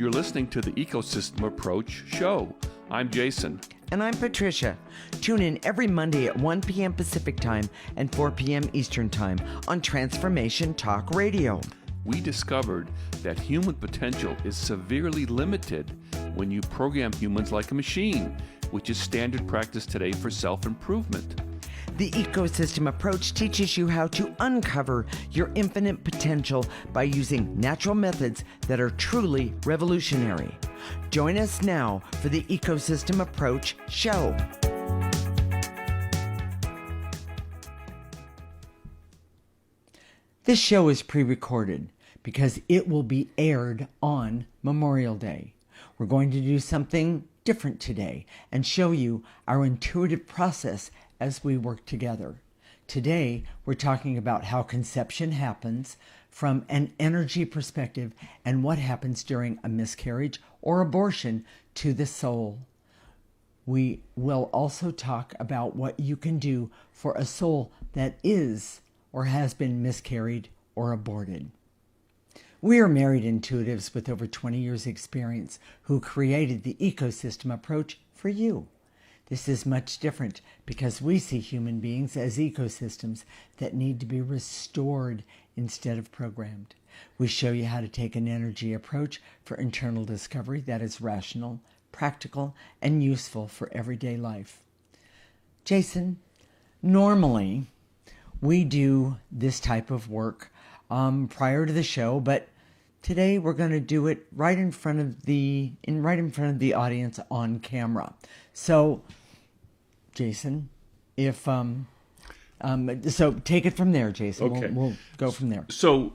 You're listening to the Ecosystem Approach show. I'm Jason. And I'm Patricia. Tune in every Monday at 1 p.m. Pacific Time and 4 p.m. Eastern Time on Transformation Talk Radio. We discovered that human potential is severely limited when you program humans like a machine, which is standard practice today for self-improvement. The Ecosystem Approach teaches you how to uncover your infinite potential by using natural methods that are truly revolutionary. Join us now for the Ecosystem Approach show. This show is pre-recorded because it will be aired on Memorial Day. We're going to do something different today and show you our intuitive process as we work together. Today, we're talking about how conception happens from an energy perspective and what happens during a miscarriage or abortion to the soul. We will also talk about what you can do for a soul that is or has been miscarried or aborted. We are married intuitives with over 20 years experience who created the Ecosystem Approach for you. This is much different because we see human beings as ecosystems that need to be restored instead of programmed. We show you how to take an energy approach for internal discovery that is rational, practical, and useful for everyday life. Jason, normally we do this type of work prior to the show, but today we're going to do it right in front of the audience on camera. So, Jason, if so take it from there, Jason. Okay. We'll go from there. So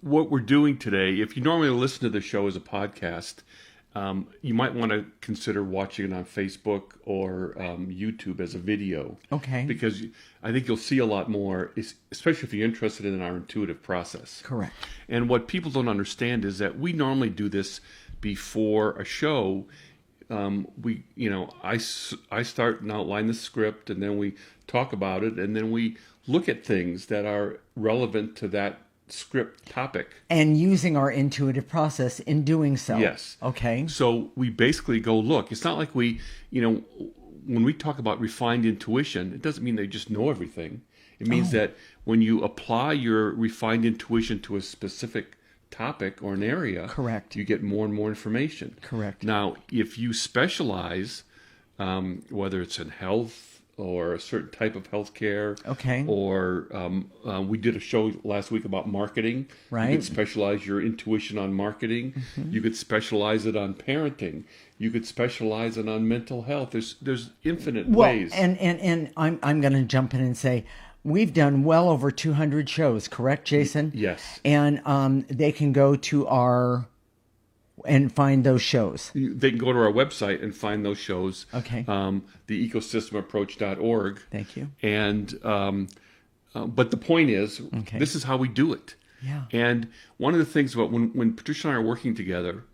what we're doing today, if you normally listen to the show as a podcast, you might want to consider watching it on Facebook or YouTube as a video. Okay. Because I think you'll see a lot more, especially if you're interested in our intuitive process. Correct. And what people don't understand is that we normally do this before a show. I start and outline the script, and then we talk about it, and then we look at things that are relevant to that script topic. And using our intuitive process in doing so. Yes. Okay. So we basically go look. It's not like we, when we talk about refined intuition, it doesn't mean they just know everything. It means that when you apply your refined intuition to a specific topic or an area, correct, you get more and more information. Correct. Now, if you specialize, whether it's in health or a certain type of healthcare, okay, or we did a show last week about marketing. Right. You could specialize your intuition on marketing. Mm-hmm. You could specialize it on parenting. You could specialize it on mental health. There's infinite ways. And I'm going to jump in and say, we've done well over 200 shows, correct, Jason? Yes. And they can go to and find those shows. They can go to our website and find those shows. Okay. The ecosystemapproach.org. Thank you. And but the point is, This is how we do it. Yeah. And one of the things about when Patricia and I are working together,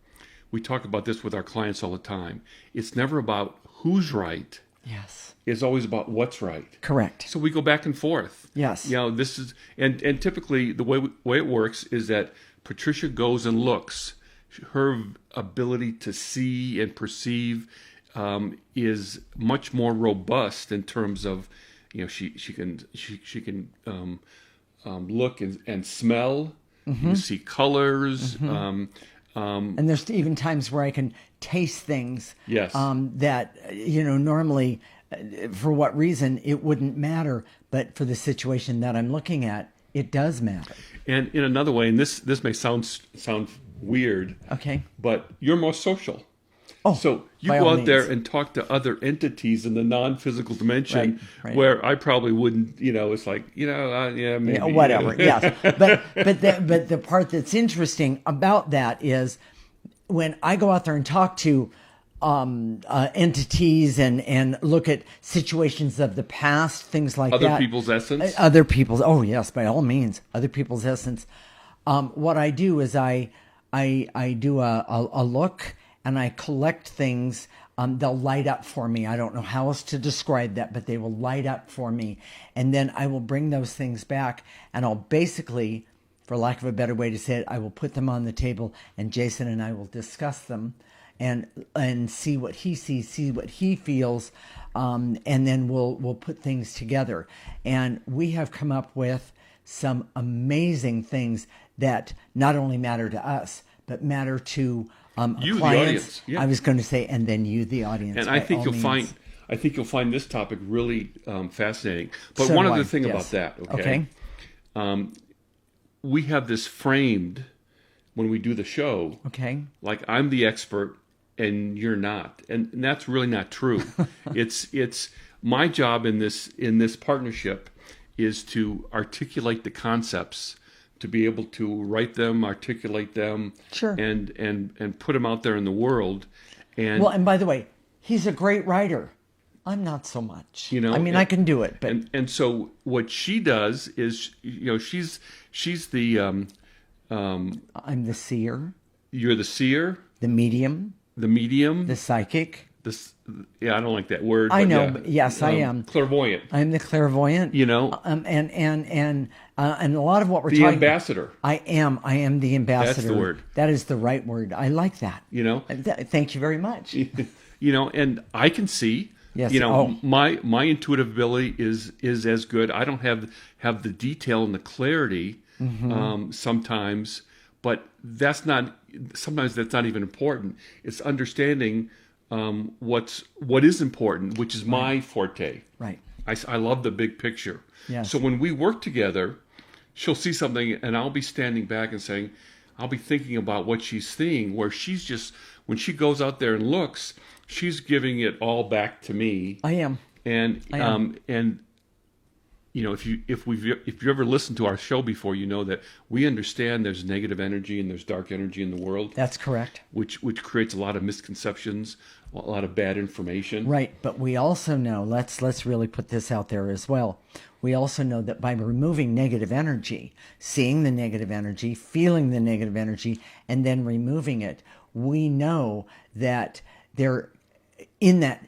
we talk about this with our clients all the time. It's never about who's right. Yes. It's always about what's right. Correct. So we go back and forth. Yes. This is and typically the way it works is that Patricia goes and looks. Her ability to see and perceive is much more robust in terms of, she can look and smell. Mm-hmm. You see colors. Mm-hmm. And there's even times where I can taste things. Yes. That normally, for what reason it wouldn't matter, but for the situation that I'm looking at, it does matter. And in another way, and this may sound weird, okay, but you're more social. Oh, so you go out there and talk to other entities in the non-physical dimension, right. Where I probably wouldn't. It's like maybe whatever. Yes, but the part that's interesting about that is when I go out there and talk to entities and look at situations of the past, things like that. Other people's essence. Other people's. Oh yes, by all means, other people's essence. What I do is I do a look and I collect things. They'll light up for me. I don't know how else to describe that, but they will light up for me. And then I will bring those things back and I'll basically for lack of a better way to say it, I will put them on the table, and Jason and I will discuss them and see what he sees, see what he feels, and then we'll put things together. And we have come up with some amazing things that not only matter to us, but matter to You, clients. the audience. Yeah. I was going to say, and then you, the audience. And by I think all you'll means. find this topic really fascinating. But So one do other I, thing yes. about that, okay? We have this framed when we do the show, Okay. like I'm the expert and you're not, and that's really not true. It's my job in this partnership is to articulate the concepts, to be able to write them, articulate them, Sure. and put them out there in the world. And Well, and by the way, he's a great writer. I'm not so much. You know, I mean, I can do it, but and so what she does is, she's the I'm the seer, you're the seer, the medium, the medium, the psychic. yeah, I don't like that word. I but know, yeah, but yes, I am. clairvoyant. I'm the clairvoyant. And a lot of what we're The talking. ambassador. I am the ambassador. That's the word. That is the right word. I like that. Thank you very much. And I can see. Yes. My intuitive ability is as good. I don't have the detail and the clarity sometimes, but sometimes that's not even important. It's understanding what is important, which is my forte. Right. I love the big picture. Yes. So when we work together, she'll see something, and I'll be standing back and saying, I'll be thinking about what she's seeing, where she's just, when she goes out there and looks, she's giving it all back to me. I am. And I am. if you ever listened to our show before, you know that we understand there's negative energy and there's dark energy in the world. That's correct. Which creates a lot of misconceptions, a lot of bad information. Right, but we also know, let's really put this out there as well. We also know that by removing negative energy, seeing the negative energy, feeling the negative energy, and then removing it, we know that there, in that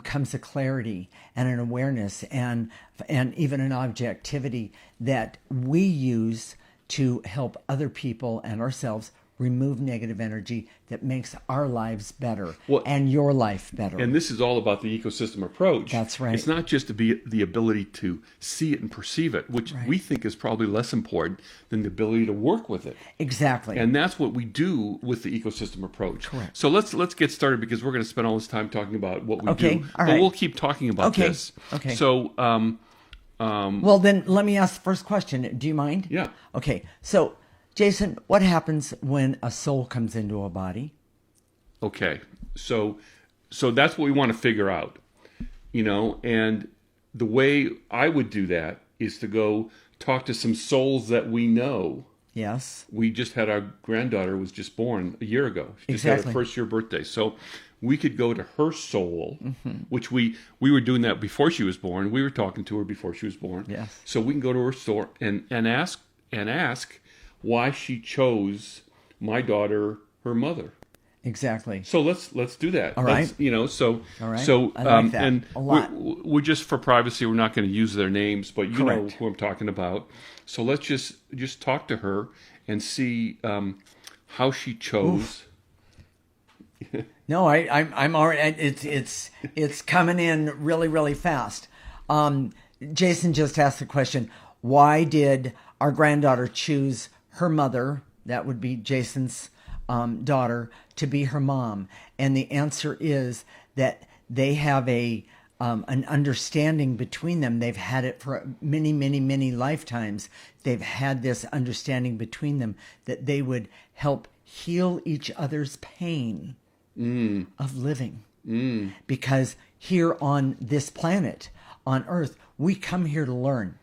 comes a clarity and an awareness and even an objectivity that we use to help other people and ourselves remove negative energy that makes our lives better and your life better. And this is all about the ecosystem approach. That's right. It's not just to be the ability to see it and perceive it, which we think is probably less important than the ability to work with it. Exactly. And that's what we do with the ecosystem approach. Correct. So let's get started, because we're going to spend all this time talking about what we do. All right. But we'll keep talking about this. Okay. So well, then let me ask the first question. Do you mind? Yeah. Okay. So, Jason, what happens when a soul comes into a body? Okay, so that's what we want to figure out, and the way I would do that is to go talk to some souls that we know. Yes. We just had our granddaughter was just born a year ago. She just had her first year birthday. So we could go to her soul, which we were doing that before she was born. We were talking to her before she was born. Yes. So we can go to her soul and ask why she chose my daughter, her mother. Exactly. So let's do that. All right. All right. So I like that and a lot. we're just, for privacy, we're not going to use their names, but you know Correct. who I'm talking about. So let's just talk to her and see how she chose. No, I'm already. It's coming in really, really fast. Jason just asked the question: why did our granddaughter choose her mother? That would be Jason's daughter, to be her mom. And the answer is that they have an understanding between them. They've had it for many, many, many lifetimes. They've had this understanding between them that they would help heal each other's pain of living. Because here on this planet, on Earth, we come here to learn.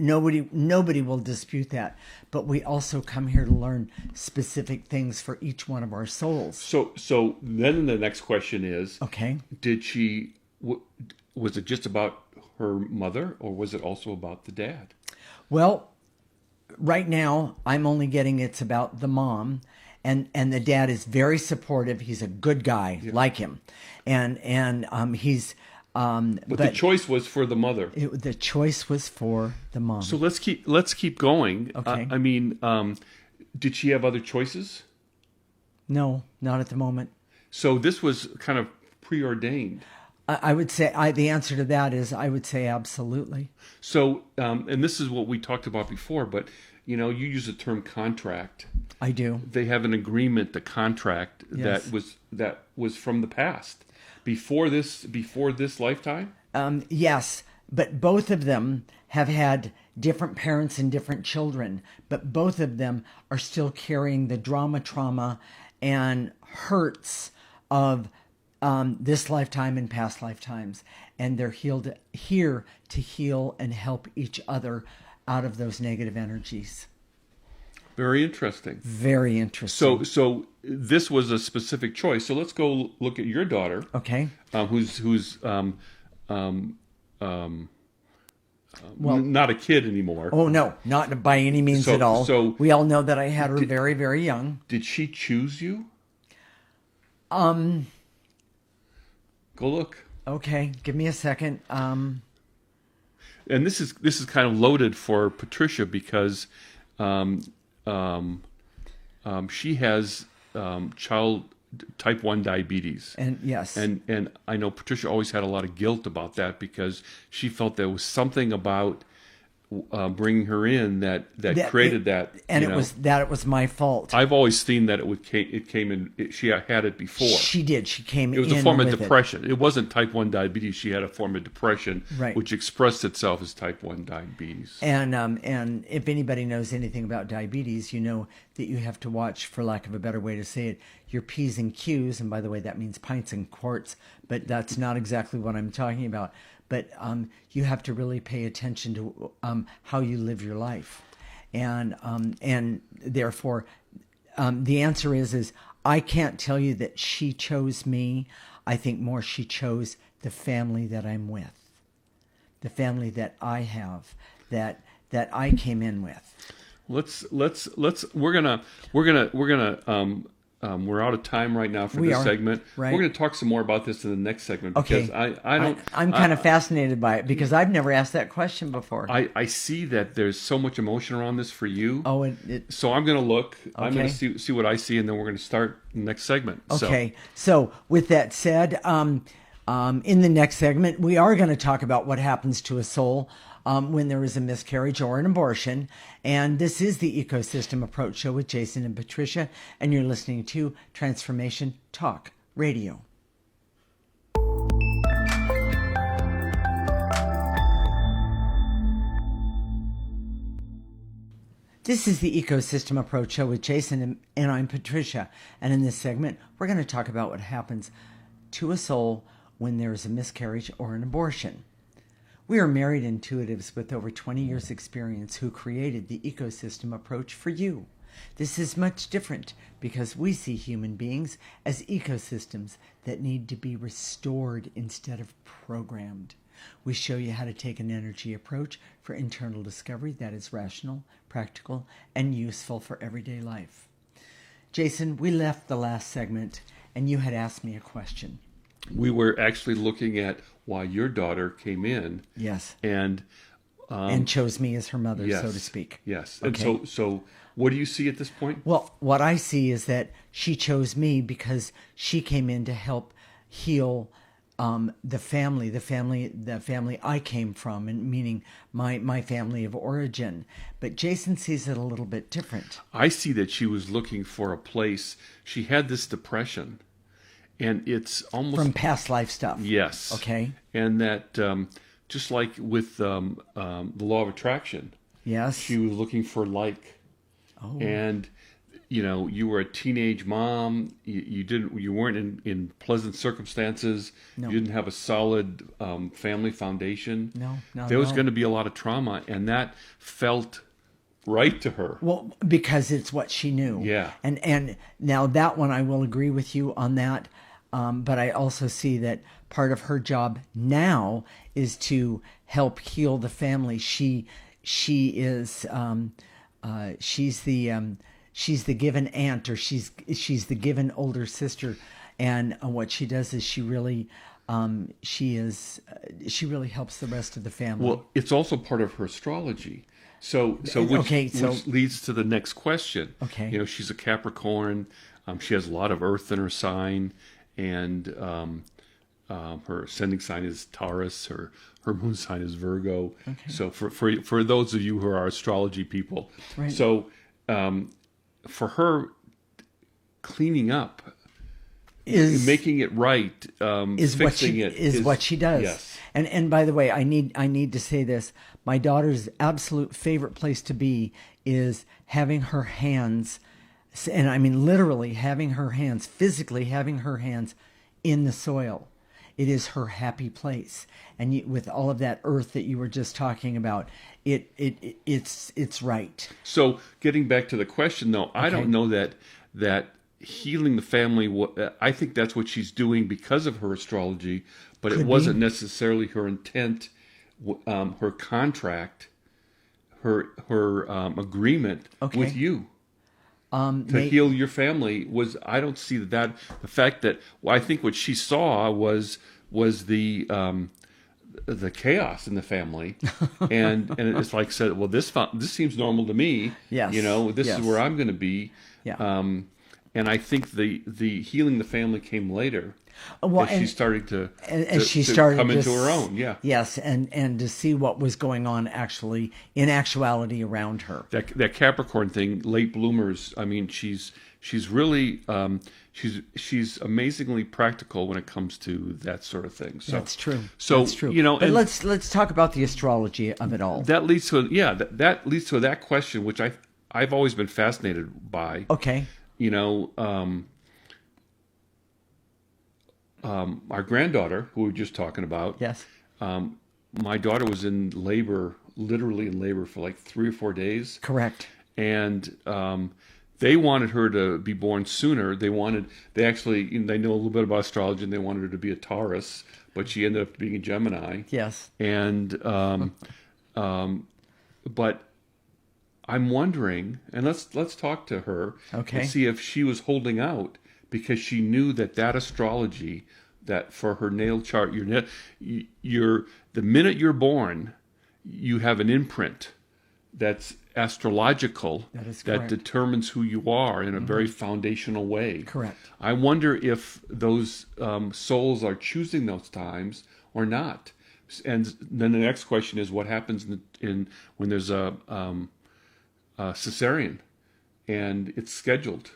Nobody will dispute that, but we also come here to learn specific things for each one of our souls. So then the next question is, okay, did she was it just about her mother, or was it also about the dad? Well, right now I'm only getting it's about the mom, and the dad is very supportive. He's a good guy, like him, and he's But the choice was for the mother. The choice was for the mom. So let's keep going. Okay. I mean, did she have other choices? No, not at the moment. So this was kind of preordained. I would say the answer to that is I would say absolutely. So, and this is what we talked about before, but you use the term contract. I do. They have an agreement, the contract Yes. that was from the past, before this lifetime. Yes, but both of them have had different parents and different children, but both of them are still carrying the trauma, and hurts of this lifetime and past lifetimes, and they're here to heal and help each other out of those negative energies. Very interesting. Very interesting. So this was a specific choice. So let's go look at your daughter. Okay. Who's not a kid anymore. Oh no, not by any means at all. So we all know that I had her very, very young. Did she choose you? Go look. Okay, give me a second. And this is kind of loaded for Patricia because she has child type 1 diabetes. And yes. And I know Patricia always had a lot of guilt about that because she felt there was something about bringing her in that created that. And it was my fault. I've always seen that it came in. She had it before. She did. She came in. It was a form of depression. It wasn't type 1 diabetes. She had a form of depression, right, which expressed itself as type 1 diabetes. And if anybody knows anything about diabetes, you know that you have to watch, for lack of a better way to say it, your P's and Q's. And by the way, that means pints and quarts, but that's not exactly what I'm talking about. But you have to really pay attention to how you live your life, and therefore, the answer is I can't tell you that she chose me. I think more she chose the family that I'm with, the family that I have, that I came in with. We're out of time right now for this segment. Right. We're going to talk some more about this in the next segment because I'm kind of fascinated by it because I've never asked that question before. I see that there's so much emotion around this for you. Oh, so I'm going to look. Okay. I'm going to see what I see, and then we're going to start the next segment. Okay. So with that said, in the next segment, we are going to talk about what happens to a soul when there is a miscarriage or an abortion. And this is the Ecosystem Approach Show with Jason and Patricia, and you're listening to Transformation Talk Radio. This is the Ecosystem Approach Show with Jason, and I'm Patricia. And in this segment, we're going to talk about what happens to a soul when there is a miscarriage or an abortion. We are married intuitives with over 20 years' experience who created the ecosystem approach for you. This is much different because we see human beings as ecosystems that need to be restored instead of programmed. We show you how to take an energy approach for internal discovery that is rational, practical, and useful for everyday life. Jason, we left the last segment and you had asked me a question. We were actually looking at why your daughter came in. Yes. And chose me as her mother, yes, so to speak. Yes. Okay. And so what do you see at this point? Well, what I see is that she chose me because she came in to help heal the family I came from, and meaning my family of origin. But Jason sees it a little bit different. I see that she was looking for a place. She had this depression. And it's almost from past life stuff. Yes. Okay. And that just like with the law of attraction. Yes. She was looking for like. Oh. And you were a teenage mom. You weren't in pleasant circumstances. No. You didn't have a solid family foundation. No. There was going to be a lot of trauma, and that felt right to her. Well, because it's what she knew. Yeah. And now that one, I will agree with you on that. But I also see that part of her job now is to help heal the family. She's the given aunt, or she's the given older sister, and what she does is she really she really helps the rest of the family. Well, it's also part of her astrology. Which leads to the next question. Okay. You know, she's a Capricorn. She has a lot of earth in her sign, and her ascending sign is Taurus. Her moon sign is Virgo. Okay. So for those of you who are astrology people, Right. So for her, cleaning up, making it right, is fixing what she does. Yes. And by the way, I need to say this. My daughter's absolute favorite place to be is having her hands, and I mean literally having her hands, physically having her hands in the soil. It is her happy place. And with all of that earth that you were just talking about, it's right. So getting back to the question, though, I don't know that healing the family. I think that's what she's doing because of her astrology, but it wasn't necessarily her intent, her contract, her agreement with you. To heal your family was, I don't see that the fact that, well, I think what she saw was the chaos in the family, and it's like said, well, this seems normal to me. Yes. You know, this is where I'm going to be. Yeah. And I think the healing the family came later. Well, as she started to come into her own. Yeah. Yes, and to see what was going on in actuality around her. That Capricorn thing, late bloomers. I mean, she's really she's amazingly practical when it comes to that sort of thing. So that's true. So that's true. You know, but let's talk about the astrology of it all. That leads to that leads to that question, which I've always been fascinated by. Okay. You know, our granddaughter, who we were just talking about. Yes. My daughter was literally in labor for like 3 or 4 days. Correct. And they wanted her to be born sooner. They know a little bit about astrology, and they wanted her to be a Taurus, but she ended up being a Gemini. Yes. And but I'm wondering, and let's talk to her and see if she was holding out because she knew that astrology, that for her natal chart, the minute you're born, you have an imprint that's astrological that determines who you are in a very foundational way. Correct. I wonder if those souls are choosing those times or not. And then the next question is, what happens when there's a cesarean and it's scheduled?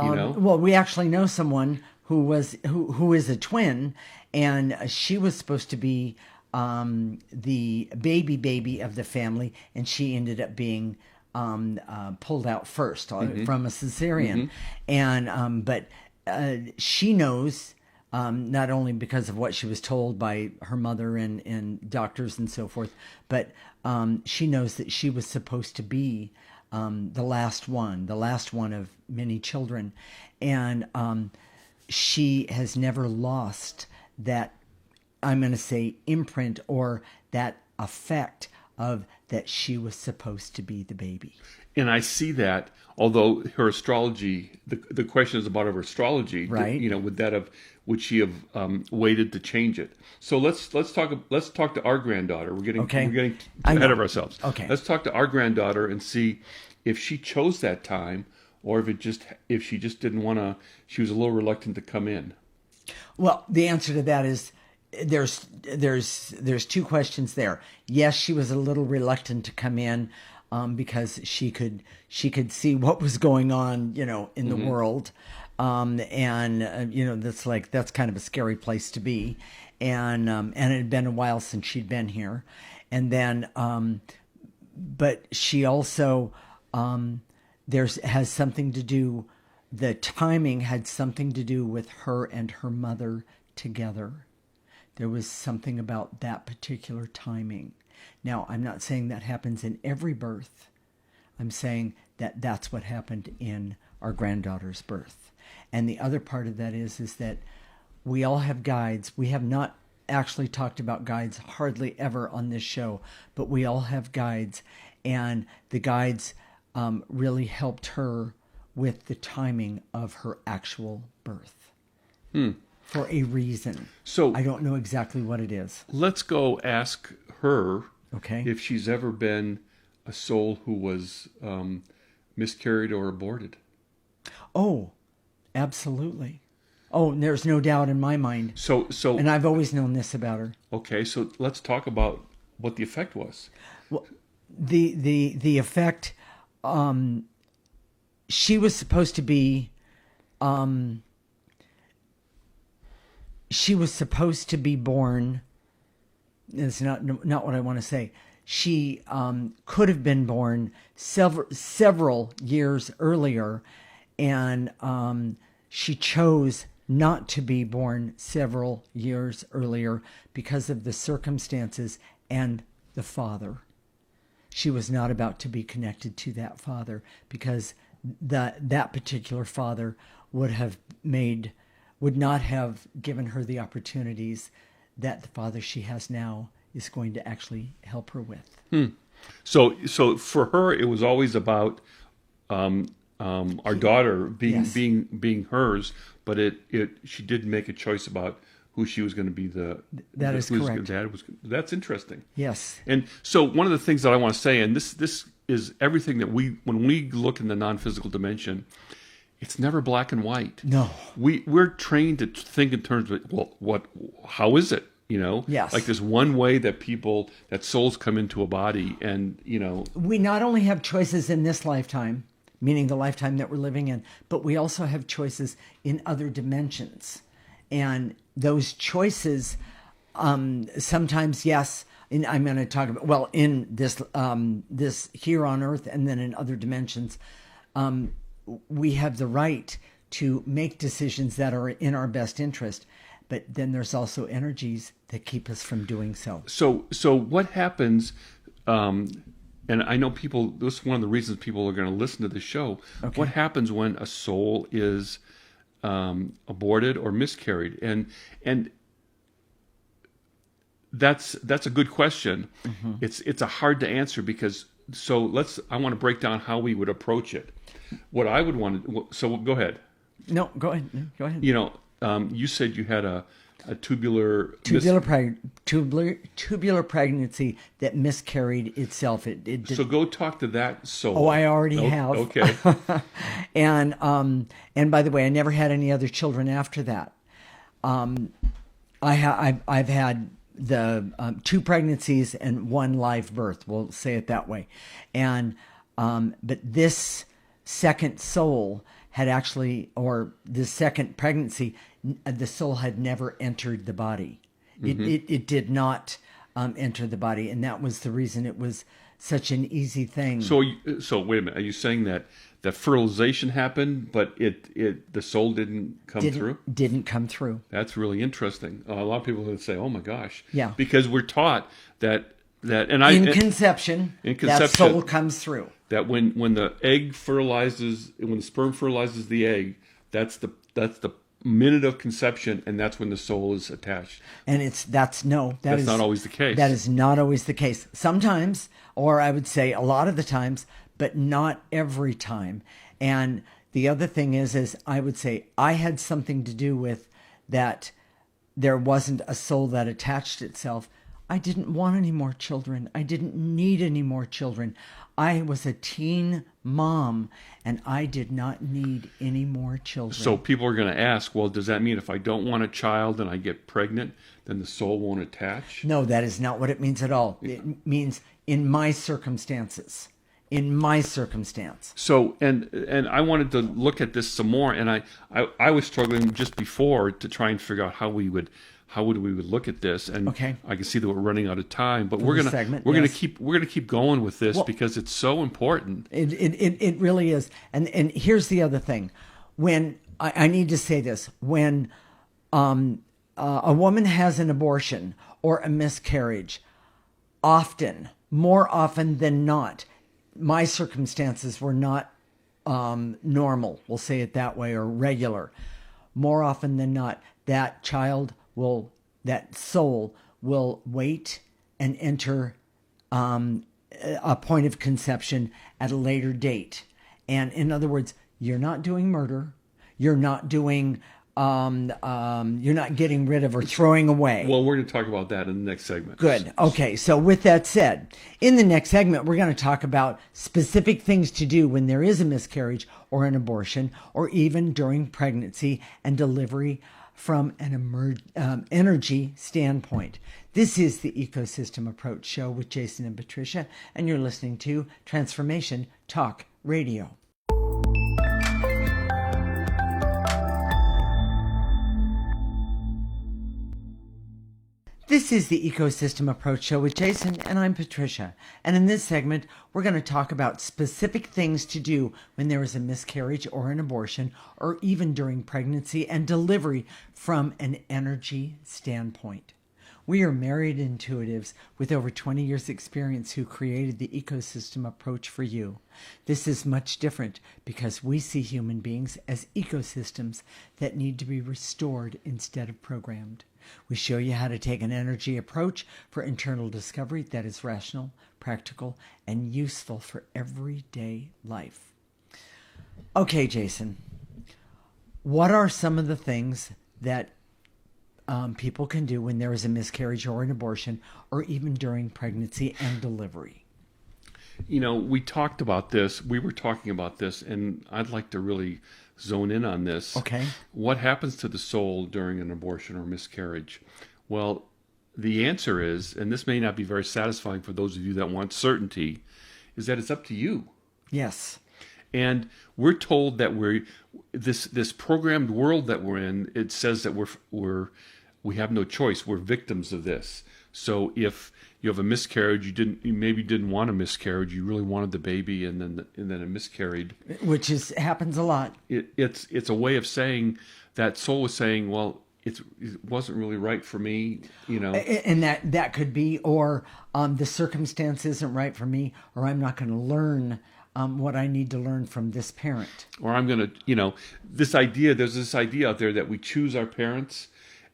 You know? Well, we actually know someone who is a twin, and she was supposed to be the baby of the family, and she ended up being pulled out first from a cesarean. And but she knows, not only because of what she was told by her mother and doctors and so forth, but she knows that she was supposed to be the last one of many children. And she has never lost that, I'm going to say, imprint or that effect of that she was supposed to be the baby. And I see that, although her astrology, the question is about her astrology, right? You know, would she have waited to change it? So let's talk to our granddaughter. We're getting ahead of ourselves. Okay. Let's talk to our granddaughter and see if she chose that time, or if she just didn't want to. She was a little reluctant to come in. Well, the answer to that is there's 2 questions there. Yes, she was a little reluctant to come in because she could see what was going on, you know, in the world, and you know, that's kind of a scary place to be, and it had been a while since she'd been here, and then but she also has something to do. The timing had something to do with her and her mother together. There was something about that particular timing. Now, I'm not saying that happens in every birth. I'm saying that that's what happened in our granddaughter's birth. And the other part of that is that we all have guides. We have not actually talked about guides hardly ever on this show, but we all have guides. And the guides really helped her with the timing of her actual birth. for a reason. So I don't know exactly what it is. let's go ask her Okay. if she's ever been a soul who was miscarried or aborted. Oh, absolutely. Oh, there's no doubt in my mind. So And I've always known this about her. okay, so let's talk about what the effect was. Well, the effect, she was supposed to be, born. It's not what I want to say. She could have been born several years earlier, and she chose not to be born several years earlier because of the circumstances and the father. She was not about to be connected to that father because that particular father would not have given her the opportunities that the father she has now is going to actually help her with. So for her, it was always about our daughter being Yes. being hers, but she did make a choice about who she was going to be. That is whose correct. dad was. That's interesting. Yes. And so one of the things that I want to say, and this is everything that when we look in the non-physical dimension, it's never black and white. No. We're trained to think in terms of, well, how is it? You know, Yes. like there's one way that souls come into a body, and We not only have choices in this lifetime, meaning the lifetime that we're living in, but we also have choices in other dimensions. And those choices, sometimes, yes, and I'm going to talk about, in this here on Earth and then in other dimensions, we have the right to make decisions that are in our best interest. But then there's also energies that keep us from doing so. So what happens? And I know people. This is one of the reasons people are going to listen to the show. Okay. What happens when a soul is aborted or miscarried? And that's a good question. Mm-hmm. It's a hard to answer because. I want to break down how we would approach it. What I would want to. So go ahead. No, go ahead. No, go ahead. You said you had a tubular pregnancy that miscarried itself. It did. So go talk to that soul. Oh, I already have. Okay. And by the way, I never had any other children after that. I've had the 2 pregnancies and 1 live birth. We'll say it that way. And but this second soul had actually, or the second pregnancy, the soul had never entered the body. Mm-hmm. It did not enter the body, and that was the reason it was such an easy thing. So wait a minute. Are you saying that fertilization happened, but the soul didn't come through? Didn't come through. That's really interesting. A lot of people would say, "Oh my gosh!" Yeah, because we're taught that in conception, that soul comes through. That when the egg fertilizes, when the sperm fertilizes the egg, that's the minute of conception, and that's when the soul is attached. And that's not always the case. That is not always the case. Sometimes, or I would say a lot of the times, but not every time. And the other thing is I would say I had something to do with that. There wasn't a soul that attached itself. I didn't want any more children. I didn't need any more children. I was a teen mom, and I did not need any more children. So people are going to ask, well, does that mean if I don't want a child and I get pregnant, then the soul won't attach? No, that is not what it means at all. It means in my circumstances. In my circumstance. So, and I wanted to look at this some more, and I was struggling just before to try and figure out how we would look at this, and okay. I can see that we're running out of time, but For we're segment, gonna keep going with this because it's so important. It really is, and here's the other thing. When I need to say this, when a woman has an abortion or a miscarriage, more often than not, my circumstances were not normal. We'll say it that way, or regular. More often than not, that soul will wait and enter a point of conception at a later date. And in other words, you're not doing murder. You're not doing you're not getting rid of or throwing away. Well, we're going to talk about that in the next segment. Good. Okay. So with that said, in the next segment, we're going to talk about specific things to do when there is a miscarriage or an abortion, or even during pregnancy and delivery from an energy standpoint. This is the Ecosystem Approach Show with Jason and Patricia, and you're listening to Transformation Talk Radio. This is the Ecosystem Approach Show with Jason, and I'm Patricia. And in this segment, we're going to talk about specific things to do when there is a miscarriage or an abortion, or even during pregnancy and delivery from an energy standpoint. We are married intuitives with over 20 years experience who created the ecosystem approach for you. This is much different because we see human beings as ecosystems that need to be restored instead of programmed. We show you how to take an energy approach for internal discovery that is rational, practical, and useful for everyday life. Okay, Jason, what are some of the things that people can do when there is a miscarriage or an abortion, or even during pregnancy and delivery? You know, we were talking about this, and I'd like to really zone in on this. Okay. What happens to the soul during an abortion or miscarriage? Well, the answer is, and this may not be very satisfying for those of you that want certainty, is that it's up to you. Yes. And we're told that this programmed world that we're in, it says that we have no choice. We're victims of this. So if you have a miscarriage, you maybe didn't want a miscarriage, you really wanted the baby, and then it miscarried, which happens a lot. It's a way of saying that soul is saying, well, it wasn't really right for me, you know. And that could be, or the circumstance isn't right for me, or I'm not going to learn what I need to learn from this parent. Or I'm going to, there's this idea out there that we choose our parents,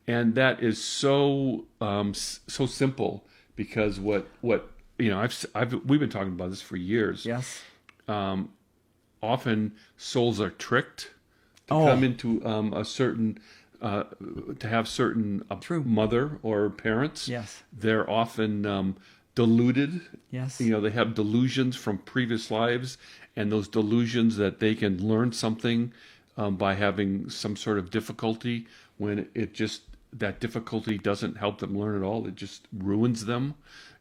and that is so simple, because we've been talking about this for years. Yes. Often souls are tricked to come into a certain, to have certain mother or parents. Yes. They're often deluded. Yes. They have delusions from previous lives, and those delusions that they can learn something by having some sort of difficulty, when that difficulty doesn't help them learn at all. It just ruins them.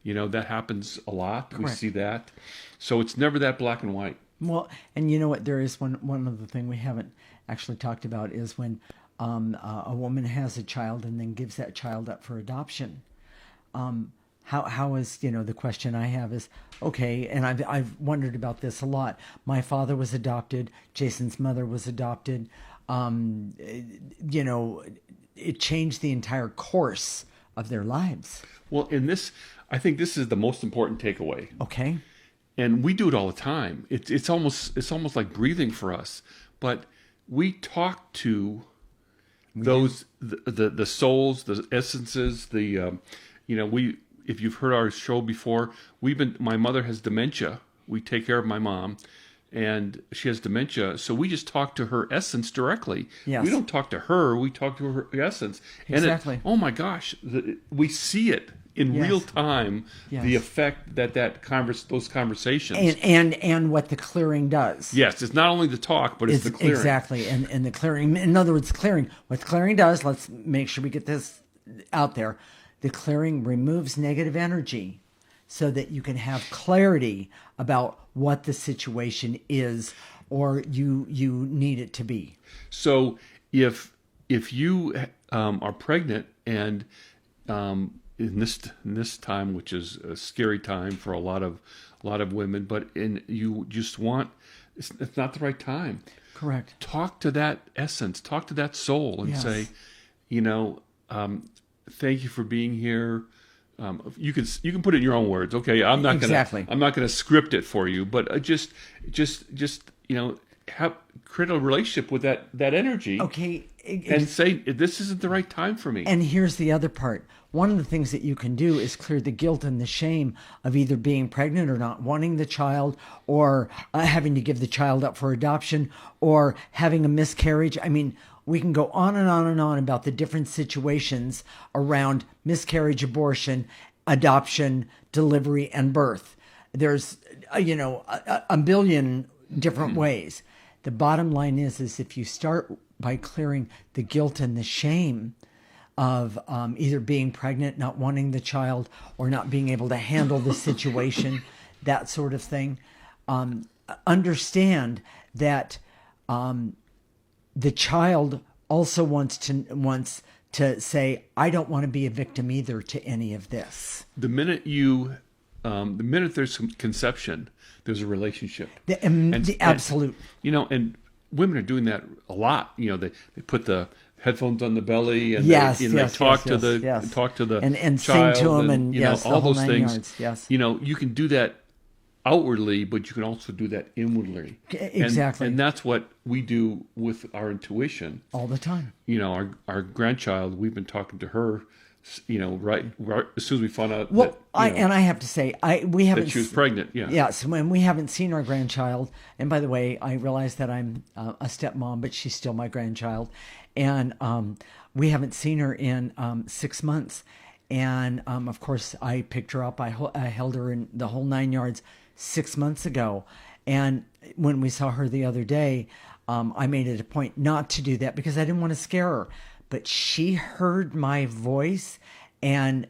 That happens a lot. Correct. We see that. So it's never that black and white. Well, and you know what? There is one other thing we haven't actually talked about is when a woman has a child and then gives that child up for adoption. How is, the question I have is, okay, and I've wondered about this a lot. My father was adopted. Jason's mother was adopted. It changed the entire course of their lives. Well, I think this is the most important takeaway. Okay. And we do it all the time. It's almost like breathing for us. But we talk to the souls, the essences, if you've heard our show before, my mother has dementia. We take care of my mom, and she has dementia. So we just talk to her essence directly. Yes. We don't talk to her. We talk to her essence. Exactly. And oh my gosh, we see it in real time. Yes. The effect those conversations and what the clearing does. Yes, it's not only the talk, but it's the clearing. Exactly, and the clearing. In other words, clearing. What the clearing does. Let's make sure we get this out there. The clearing removes negative energy so that you can have clarity about what the situation is, or you need it to be. So if you are pregnant, and in this time, which is a scary time for a lot of women, but you just want, it's not the right time. Correct. Talk to that essence, talk to that soul, and say, thank you for being here. You can put it in your own words. Okay, I'm not gonna script it for you, but just create a relationship with that energy. Okay, and say, this isn't the right time for me. And here's the other part. One of the things that you can do is clear the guilt and the shame of either being pregnant or not wanting the child, or having to give the child up for adoption, or having a miscarriage. I mean, We can go on and on and on about the different situations around miscarriage, abortion, adoption, delivery, and birth. There's, a billion different ways. The bottom line is if you start by clearing the guilt and the shame of either being pregnant, not wanting the child, or not being able to handle the situation, that sort of thing, understand that the child also wants to say, I don't want to be a victim either to any of this. The minute there's some conception, there's a relationship. The absolute. And women are doing that a lot. They put the headphones on the belly and they talk to the and child sing to them and all those things. Yards, yes. You can do that outwardly, but you can also do that inwardly. Exactly. And that's what we do with our intuition all the time. Our grandchild, we've been talking to her, right as soon as we found out I have to say, we haven't that she was pregnant. Yeah. Yes, when we haven't seen our grandchild, and by the way, I realize that I'm a stepmom, but she's still my grandchild, and we haven't seen her in 6 months, and of course I picked her up, I held her in the whole 9 yards 6 months ago, and when we saw her the other day, I made it a point not to do that because I didn't want to scare her. But she heard my voice and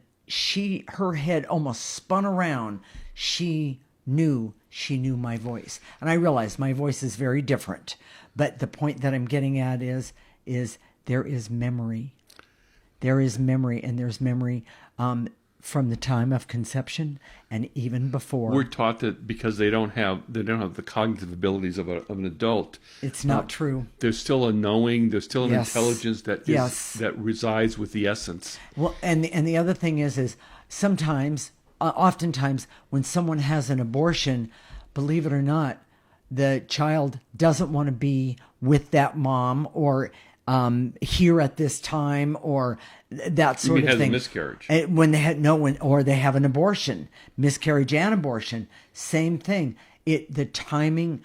her head almost spun around. She knew my voice. And I realized my voice is very different. But the point that I'm getting at is there is memory. There is memory, and there's memory from the time of conception and even before. We're taught that because they don't have the cognitive abilities of an adult. It's not true. There's still a knowing. There's still an intelligence that resides with the essence. Well, and the other thing is sometimes, oftentimes, when someone has an abortion, believe it or not, the child doesn't want to be with that mom or here at this time or that sort of thing. A miscarriage. When they have an abortion, miscarriage and abortion, same thing. The timing.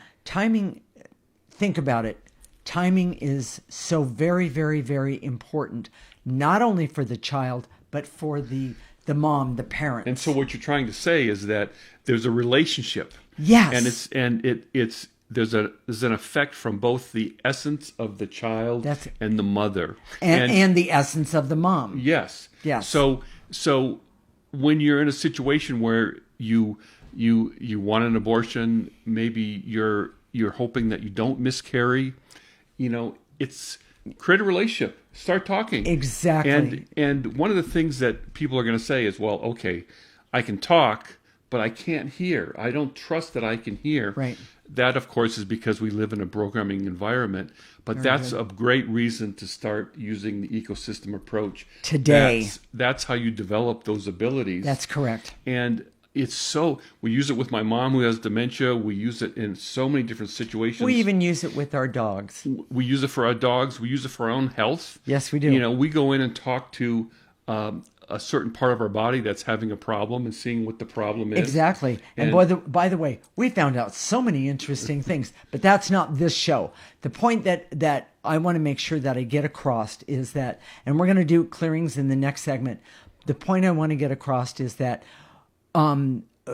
Think about it. Timing is so very, very, very important, not only for the child but for the mom, the parent. And so, what you're trying to say is that there's a relationship. Yes. There's an effect from both the essence of the child and the mother, and the essence of the mom. Yes. Yes. So when you're in a situation where you want an abortion, maybe you're hoping that you don't miscarry, it's create a relationship. Start talking. Exactly. And one of the things that people are going to say is, well, okay, I can talk, but I can't hear. I don't trust that I can hear. Right. That, of course, is because we live in a programming environment. But that's a great reason to start using the ecosystem approach. Today. That's how you develop those abilities. That's correct. And we use it with my mom who has dementia. We use it in so many different situations. We even use it with our dogs. We use it for our dogs. We use it for our own health. Yes, we do. We go in and talk to a certain part of our body that's having a problem and seeing what the problem is. Exactly. And by the way, we found out so many interesting things, but that's not this show. The point that I want to make sure that I get across is that, and we're going to do clearings in the next segment. The point I want to get across is that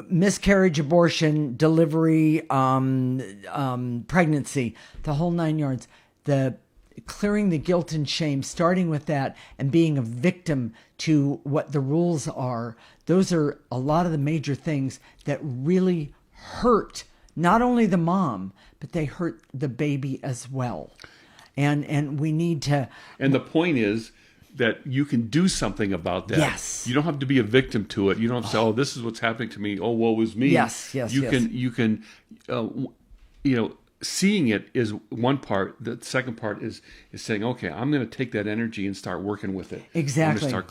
miscarriage, abortion, delivery, pregnancy, the whole 9 yards, clearing the guilt and shame, starting with that and being a victim to what the rules are. Those are a lot of the major things that really hurt not only the mom, but they hurt the baby as well. And we need to... And the point is that you can do something about that. Yes. You don't have to be a victim to it. You don't have to say, oh, this is what's happening to me. Oh, woe is me. Yes. You can seeing it is one part. The second part is saying, okay, I'm going to take that energy and start working with it. Exactly. I'm going to start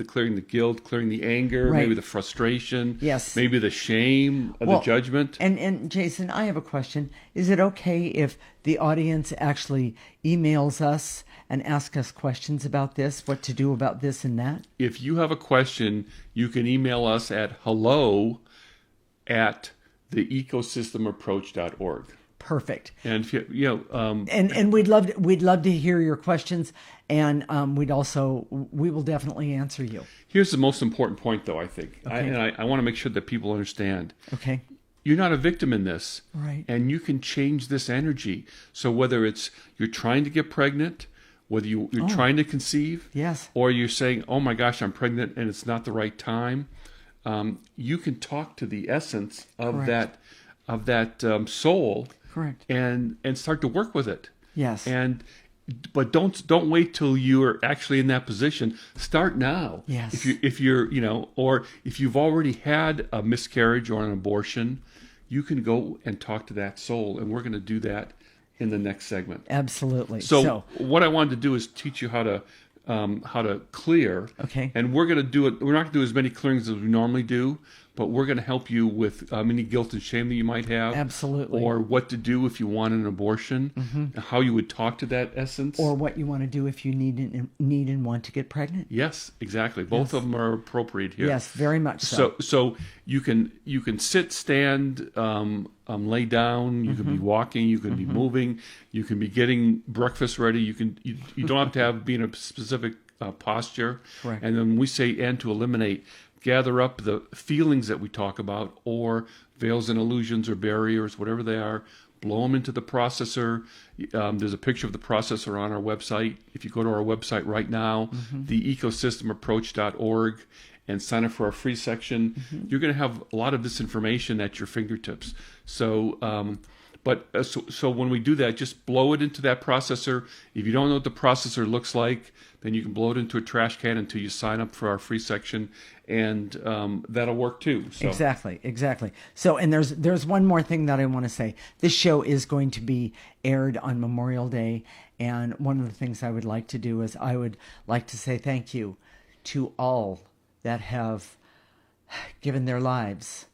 clearing the guilt, clearing the anger, right. maybe the frustration, yes, maybe the shame, the judgment. And Jason, I have a question. Is it okay if the audience actually emails us and asks us questions about this, what to do about this and that? If you have a question, you can email us at hello@theecosystemapproach.org. Perfect. And if And we'd love to hear your questions, and we will definitely answer you. here's the most important point, though. I think, Okay. I want to make sure that people understand. Okay. You're not a victim in this, Right. and you can change this energy. So whether it's you're trying to get pregnant, whether you're trying to conceive, Yes. or you're saying, "Oh my gosh, I'm pregnant and it's not the right time," you can talk to the essence of Correct. that soul, Correct. and start to work with it. Yes. But don't wait till you're actually in that position. Start now. Yes. If you're or if you've already had a miscarriage or an abortion, you can go and talk to that soul, and we're going to do that in the next segment. Absolutely. So what I wanted to do is teach you how to clear. Okay. And we're going to do it. We're not going to do as many clearings as we normally do, but we're going to help you with any guilt and shame that you might have. Absolutely. Or what to do if you want an abortion, how you would talk to that essence. or what you want to do if you need and want to get pregnant. Yes, exactly. Both of them are appropriate here. Yes, very much so. So you can sit, stand, lay down. You can be walking. You can be moving. You can be getting breakfast ready. You don't have to be in a specific posture. Correct. And then we say and to eliminate, gather up the feelings that we talk about, or veils and illusions or barriers, whatever they are. Blow them into the processor. There's a picture of the processor on our website. If you go to our website right now, theecosystemapproach.org, and sign up for our free section, you're going to have a lot of this information at your fingertips. So, so when we do that, just blow it into that processor. If you don't know what the processor looks like, then you can blow it into a trash can until you sign up for our free section, and that'll work too. So. Exactly. So, and there's one more thing that I want to say. This show is going to be aired on Memorial Day, and one of the things I would like to do is I would like to say thank you to all that have given their lives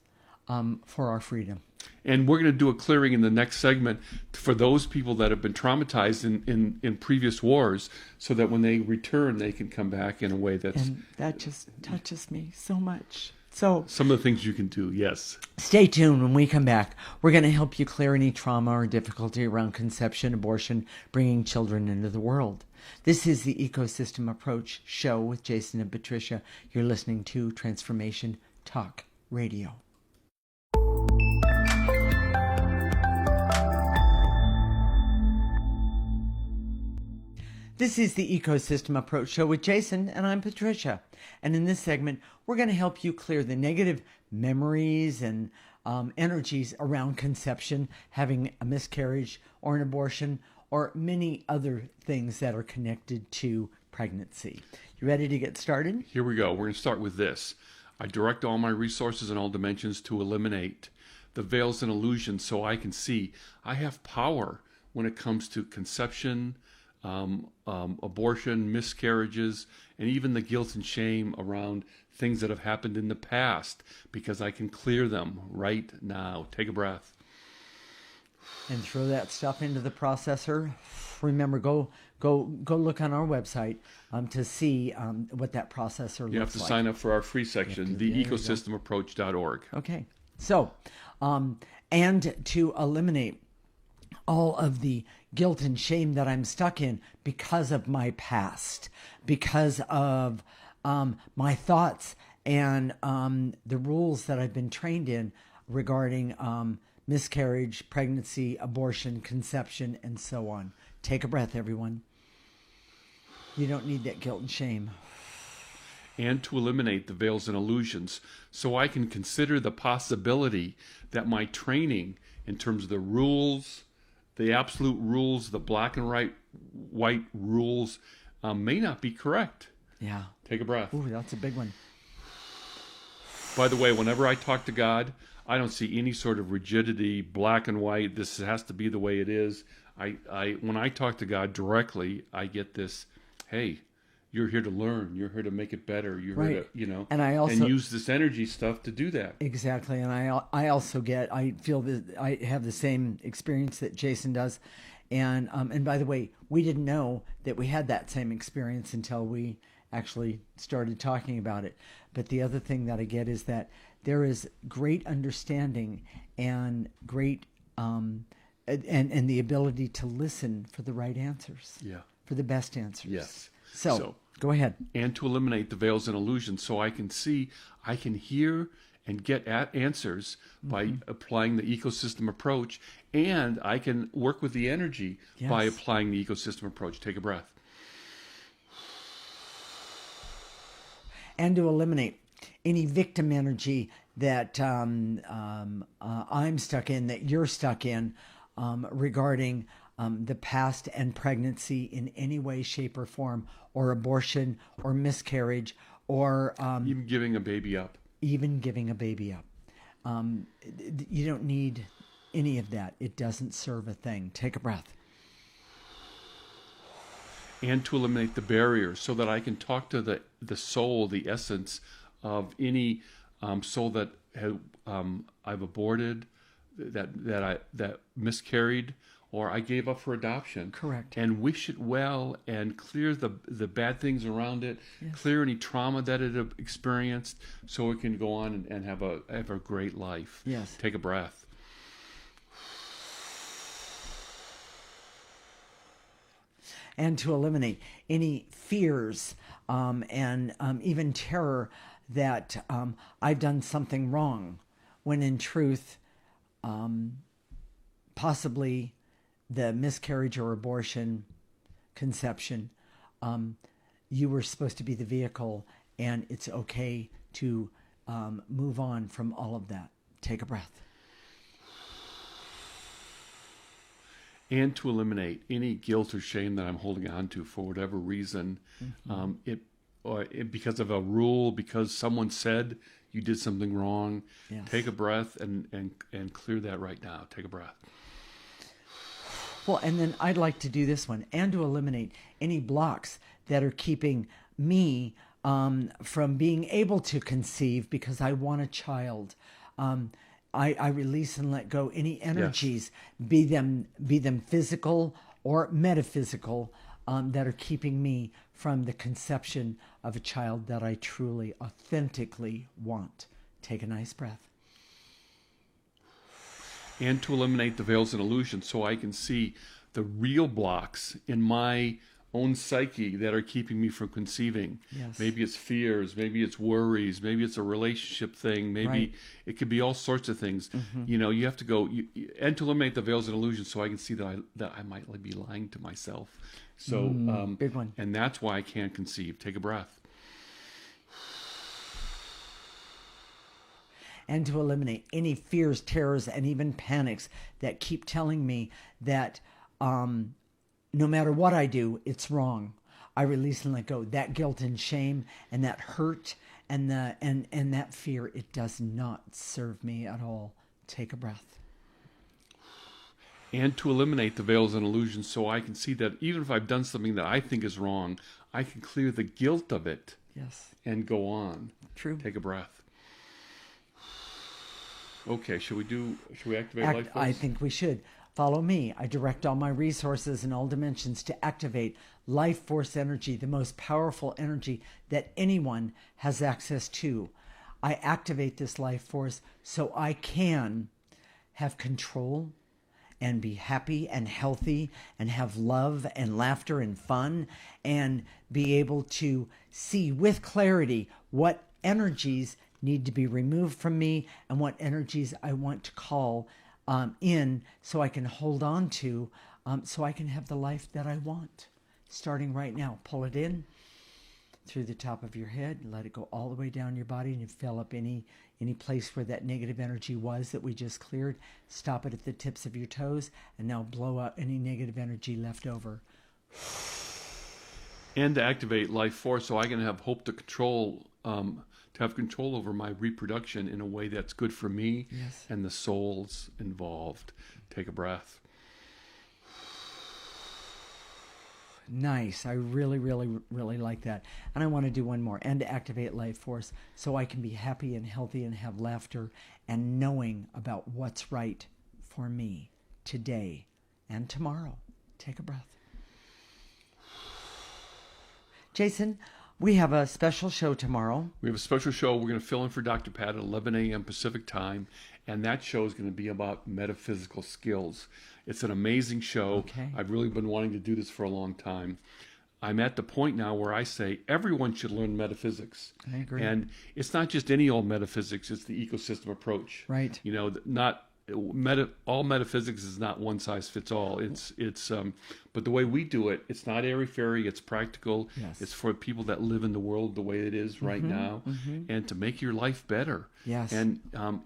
for our freedom. And we're going to do a clearing in the next segment for those people that have been traumatized in previous wars, so that when they return, they can come back in a way that's... And that just touches me so much. So some of the things you can do, yes. Stay tuned. When we come back, we're going to help you clear any trauma or difficulty around conception, abortion, bringing children into the world. This is the Ecosystem Approach show with Jason and Patricia. You're listening to Transformation Talk Radio. This is the Ecosystem Approach show with Jason, and I'm Patricia. And in this segment, we're going to help you clear the negative memories and energies around conception, having a miscarriage or an abortion, or many other things that are connected to pregnancy. You ready to get started? Here we go. We're going to start with this. I direct all my resources in all dimensions to eliminate the veils and illusions so I can see I have power when it comes to conception, abortion, miscarriages, and even the guilt and shame around things that have happened in the past, because I can clear them right now. Take a breath. And throw that stuff into the processor. Remember, go look on our website to see what that processor looks like. You have to sign up for our free section, theecosystemapproach.org. Okay. So, and to eliminate all of the guilt and shame that I'm stuck in because of my past, because of my thoughts and the rules that I've been trained in regarding miscarriage, pregnancy, abortion, conception, and so on. Take a breath, everyone. You don't need that guilt and shame. And to eliminate the veils and illusions so I can consider the possibility that my training in terms of the rules, the absolute rules, the black and white rules may not be correct. Yeah. Take a breath. Ooh, that's a big one. By the way, whenever I talk to God, I don't see any sort of rigidity, black and white. This has to be the way it is. When I talk to God directly, I get this, hey, you're here to learn. You're here to make it better. You're here to, and use this energy stuff to do that. Exactly. And I feel that I have the same experience that Jason does. And by the way, we didn't know that we had that same experience until we actually started talking about it. But the other thing that I get is that there is great understanding and great and the ability to listen for the right answers. Yeah. For the best answers. Yes. So go ahead. And to eliminate the veils and illusions, so I can see, I can hear and get at answers by applying the ecosystem approach, and I can work with the energy by Yes. applying the ecosystem approach. Take a breath. And to eliminate any victim energy that I'm stuck in, that you're stuck in, regarding the past and pregnancy in any way, shape, or form, or abortion, or miscarriage, or Even giving a baby up. even giving a baby up. You don't need any of that. It doesn't serve a thing. Take a breath. And to eliminate the barriers, so that I can talk to the soul, the essence of any soul that I've aborted, that miscarried, or I gave up for adoption. Correct. And wish it well, and clear the bad things around it, Yes. clear any trauma that it have experienced, so it can go on and have a great life. Yes. Take a breath. And to eliminate any fears and even terror that I've done something wrong, when in truth, possibly the miscarriage or abortion, conception, you were supposed to be the vehicle, and it's okay to move on from all of that. Take a breath. And to eliminate any guilt or shame that I'm holding on to for whatever reason, because of a rule, because someone said you did something wrong. Yes. Take a breath and clear that right now. Take a breath. Well, and then I'd like to do this one, and to eliminate any blocks that are keeping me from being able to conceive because I want a child. I release and let go any energies, be them physical or metaphysical, that are keeping me from the conception of a child that I truly, authentically want. Take a nice breath. And to eliminate the veils and illusions, so I can see the real blocks in my own psyche that are keeping me from conceiving. Yes. Maybe it's fears, maybe it's worries, maybe it's a relationship thing, maybe Right. it could be all sorts of things. You have to go and to eliminate the veils and illusions, so I can see that I might be lying to myself. So big one. And that's why I can't conceive. Take a breath. And to eliminate any fears, terrors, and even panics that keep telling me that no matter what I do, it's wrong. I release and let go. That guilt and shame and that hurt and that fear, it does not serve me at all. Take a breath. And to eliminate the veils and illusions, so I can see that even if I've done something that I think is wrong, I can clear the guilt of it Yes. and go on. True. Take a breath. Okay, should we activate life force? I think we should. Follow me. I direct all my resources in all dimensions to activate life force energy, the most powerful energy that anyone has access to. I activate this life force so I can have control and be happy and healthy and have love and laughter and fun and be able to see with clarity what energies need to be removed from me and what energies I want to call in, so I can hold on to, so I can have the life that I want. Starting right now, pull it in through the top of your head, let it go all the way down your body, and you fill up any place where that negative energy was that we just cleared. Stop it at the tips of your toes, and now blow out any negative energy left over. And to activate life force, so I can have hope to have control over my reproduction in a way that's good for me Yes. and the souls involved. Take a breath. Nice. I really, really, really like that. And I want to do one more. And to activate life force so I can be happy and healthy and have laughter and knowing about what's right for me today and tomorrow. Take a breath. Jason, We have a special show tomorrow. We have a special show. We're going to fill in for Dr. Pat at 11 a.m. Pacific time, and that show is going to be about metaphysical skills. It's an amazing show. Okay. I've really been wanting to do this for a long time. I'm at the point now where I say everyone should learn metaphysics. I agree. And it's not just any old metaphysics, it's the ecosystem approach. Right. You know, not all metaphysics is not one size fits all. But the way we do it, it's not airy-fairy, it's practical. Yes. It's for people that live in the world the way it is right now, and to make your life better. Yes. And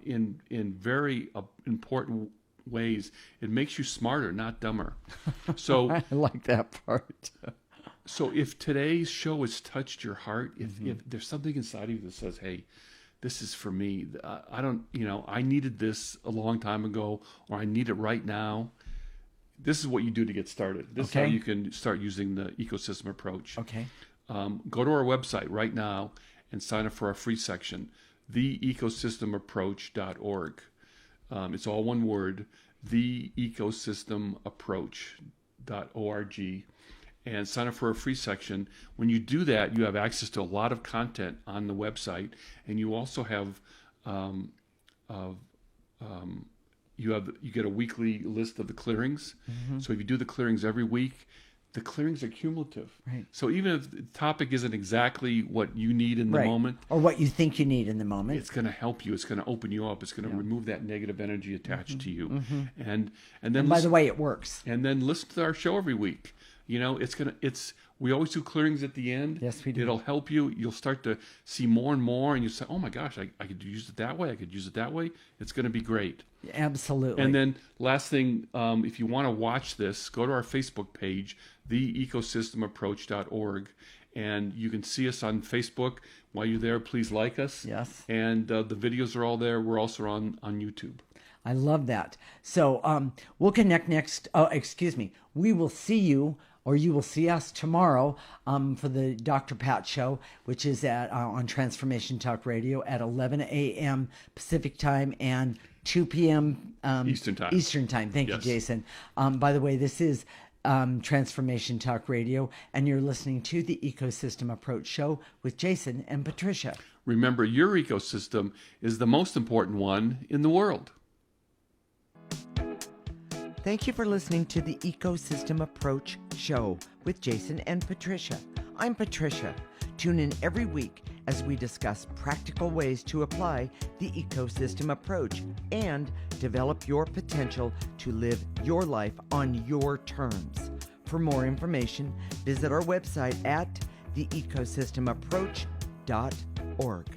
in very important ways, it makes you smarter, not dumber. So I like that part. So if today's show has touched your heart, if there's something inside of you that says, hey, this is for me, I needed this a long time ago, or I need it right now, this is what you do to get started. This is how you can start using the ecosystem approach. Okay. Go to our website right now and sign up for our free section, theecosystemapproach.org. It's all one word, theecosystemapproach.org. And sign up for a free section. When you do that, you have access to a lot of content on the website, and you also have you get a weekly list of the clearings. So if you do the clearings every week, the clearings are cumulative. Right. So even if the topic isn't exactly what you need in the moment, or what you think you need in the moment, it's going to help you. It's going to open you up. It's going to remove that negative energy attached to you. And then by the way, it works. And then listen to our show every week. You know, we always do clearings at the end. Yes, we do. It'll help you. You'll start to see more and more, and you say, oh my gosh, I could use it that way. I could use it that way. It's going to be great. Absolutely. And then last thing, if you want to watch this, go to our Facebook page, theecosystemapproach.org, and you can see us on Facebook. While you're there, please like us. Yes. And the videos are all there. We're also on YouTube. I love that. So we'll connect next. Oh, excuse me. We will see you, or you will see us tomorrow for the Dr. Pat Show, which is on Transformation Talk Radio at 11 a.m. Pacific Time and 2 p.m. Eastern Time. Eastern Time. Thank you, Jason. By the way, this is Transformation Talk Radio, and you're listening to the Ecosystem Approach Show with Jason and Patricia. Remember, your ecosystem is the most important one in the world. Thank you for listening to the Ecosystem Approach Show with Jason and Patricia. I'm Patricia. Tune in every week as we discuss practical ways to apply the ecosystem approach and develop your potential to live your life on your terms. For more information, visit our website at theecosystemapproach.org.